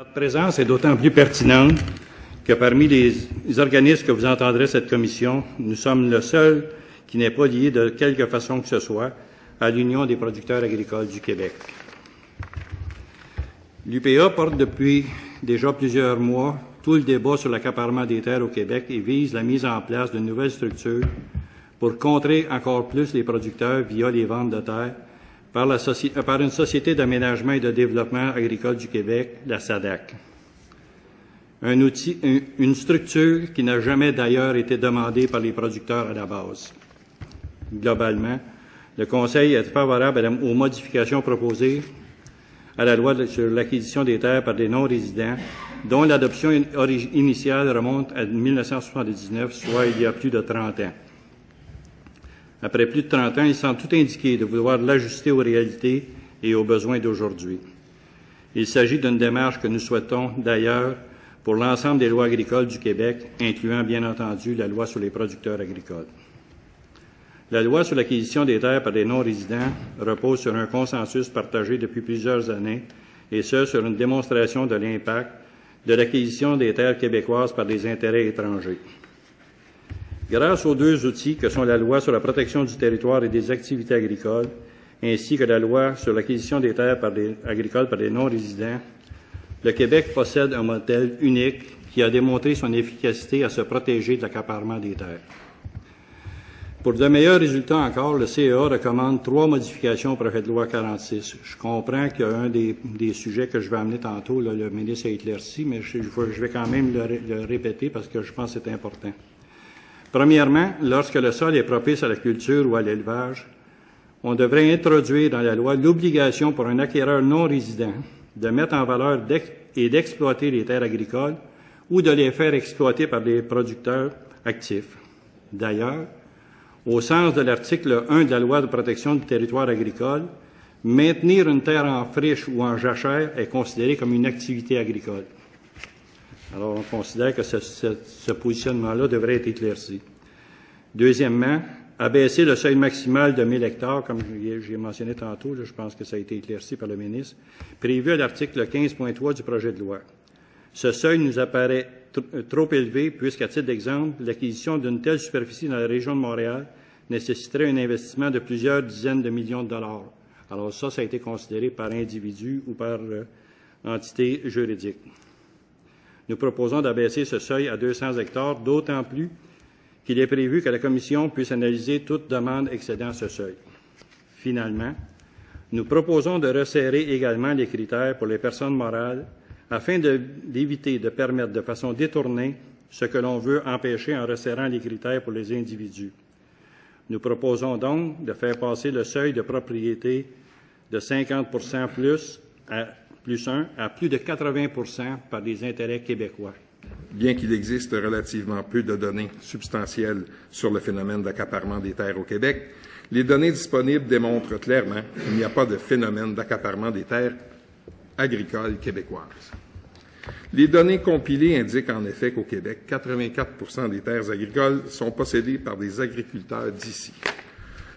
Votre présence est d'autant plus pertinente que parmi les organismes que vous entendrez cette commission, nous sommes le seul qui n'est pas lié de quelque façon que ce soit à l'Union des producteurs agricoles du Québec. L'UPA porte depuis déjà plusieurs mois tout le débat sur l'accaparement des terres au Québec et vise la mise en place de nouvelles structures pour contrer encore plus les producteurs via les ventes de terres par une Société d'aménagement et de développement agricole du Québec, la SADAC. Une structure qui n'a jamais d'ailleurs été demandée par les producteurs à la base. Globalement, le Conseil est favorable aux modifications proposées à la loi sur l'acquisition des terres par des non-résidents, dont l'adoption initiale remonte à 1979, soit il y a plus de 30 ans. Après plus de 30 ans, il semble tout indiqué de vouloir l'ajuster aux réalités et aux besoins d'aujourd'hui. Il s'agit d'une démarche que nous souhaitons d'ailleurs pour l'ensemble des lois agricoles du Québec, incluant bien entendu la loi sur les producteurs agricoles. La loi sur l'acquisition des terres par des non-résidents repose sur un consensus partagé depuis plusieurs années, et ce, sur une démonstration de l'impact de l'acquisition des terres québécoises par des intérêts étrangers. Grâce aux deux outils que sont la loi sur la protection du territoire et des activités agricoles, ainsi que la loi sur l'acquisition des terres agricoles par des non-résidents, le Québec possède un modèle unique qui a démontré son efficacité à se protéger de l'accaparement des terres. Pour de meilleurs résultats encore, le CEA recommande 3 modifications au projet de loi 46. Je comprends qu'il y a un des sujets que je vais amener tantôt, là, le ministre a éclairci, mais je vais quand même le répéter parce que je pense que c'est important. Premièrement, lorsque le sol est propice à la culture ou à l'élevage, on devrait introduire dans la loi l'obligation pour un acquéreur non résident de mettre en valeur et d'exploiter les terres agricoles ou de les faire exploiter par des producteurs actifs. D'ailleurs, au sens de l'article 1 de la loi de protection du territoire agricole, maintenir une terre en friche ou en jachère est considéré comme une activité agricole. Alors, on considère que ce positionnement-là devrait être éclairci. Deuxièmement, abaisser le seuil maximal de 1000 hectares, comme j'ai mentionné tantôt, là, je pense que ça a été éclairci par le ministre, prévu à l'article 15.3 du projet de loi. Ce seuil nous apparaît trop élevé puisqu'à titre d'exemple, l'acquisition d'une telle superficie dans la région de Montréal nécessiterait un investissement de plusieurs dizaines de millions de dollars. Alors ça a été considéré par individu ou par entité juridique. Nous proposons d'abaisser ce seuil à 200 hectares, d'autant plus qu'il est prévu que la Commission puisse analyser toute demande excédant ce seuil. Finalement, nous proposons de resserrer également les critères pour les personnes morales afin d'éviter de permettre de façon détournée ce que l'on veut empêcher en resserrant les critères pour les individus. Nous proposons donc de faire passer le seuil de propriété de 50% plus 1 à plus de 80% par des intérêts québécois. Bien qu'il existe relativement peu de données substantielles sur le phénomène d'accaparement des terres au Québec, les données disponibles démontrent clairement qu'il n'y a pas de phénomène d'accaparement des terres agricoles québécoises. Les données compilées indiquent en effet qu'au Québec, 84% des terres agricoles sont possédées par des agriculteurs d'ici.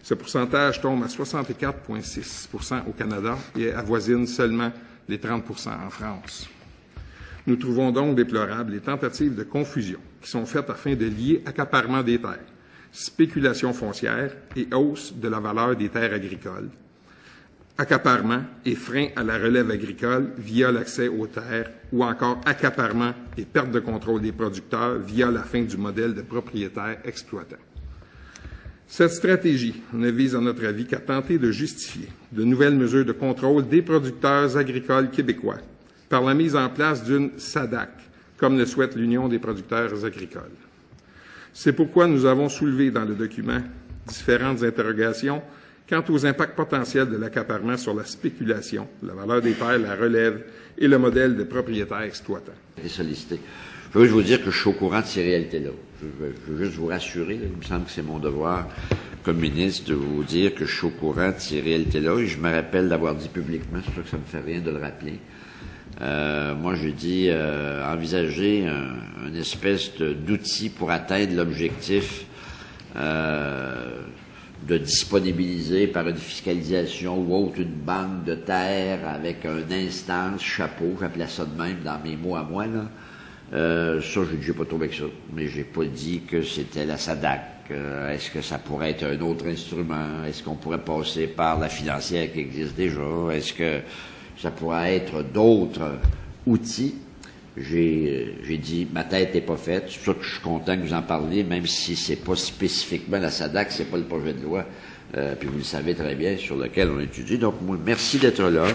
Ce pourcentage tombe à 64,6% au Canada et avoisine seulement les 30% en France. Nous trouvons donc déplorables les tentatives de confusion qui sont faites afin de lier accaparement des terres, spéculation foncière et hausse de la valeur des terres agricoles, accaparement et frein à la relève agricole via l'accès aux terres ou encore accaparement et perte de contrôle des producteurs via la fin du modèle de propriétaire exploitant. Cette stratégie ne vise à notre avis qu'à tenter de justifier de nouvelles mesures de contrôle des producteurs agricoles québécois par la mise en place d'une SADAC, comme le souhaite l'Union des producteurs agricoles. C'est pourquoi nous avons soulevé dans le document différentes interrogations quant aux impacts potentiels de l'accaparement sur la spéculation, la valeur des terres, la relève et le modèle de propriétaire exploitant. Sollicité. Je veux juste vous dire que je suis au courant de ces réalités-là. Je veux juste vous rassurer, là, il me semble que c'est mon devoir comme ministre de vous dire que je suis au courant de ces réalités-là et je me rappelle d'avoir dit publiquement, c'est sûr que ça me fait rien de le rappeler. Moi, je dis envisager une espèce d'outil pour atteindre l'objectif de disponibiliser par une fiscalisation ou autre une banque de terre avec un instance, chapeau, j'appelais ça de même dans mes mots à moi, là. Ça, j'ai pas trouvé que ça. Mais j'ai pas dit que c'était la SADAC. Est-ce que ça pourrait être un autre instrument? Est-ce qu'on pourrait passer par la financière qui existe déjà? Est-ce que ça pourrait être d'autres outils? J'ai dit, ma tête n'est pas faite. C'est pour ça que je suis content que vous en parliez, même si c'est pas spécifiquement la SADAC, c'est pas le projet de loi, puis vous le savez très bien, sur lequel on étudie. Donc, moi, merci d'être là.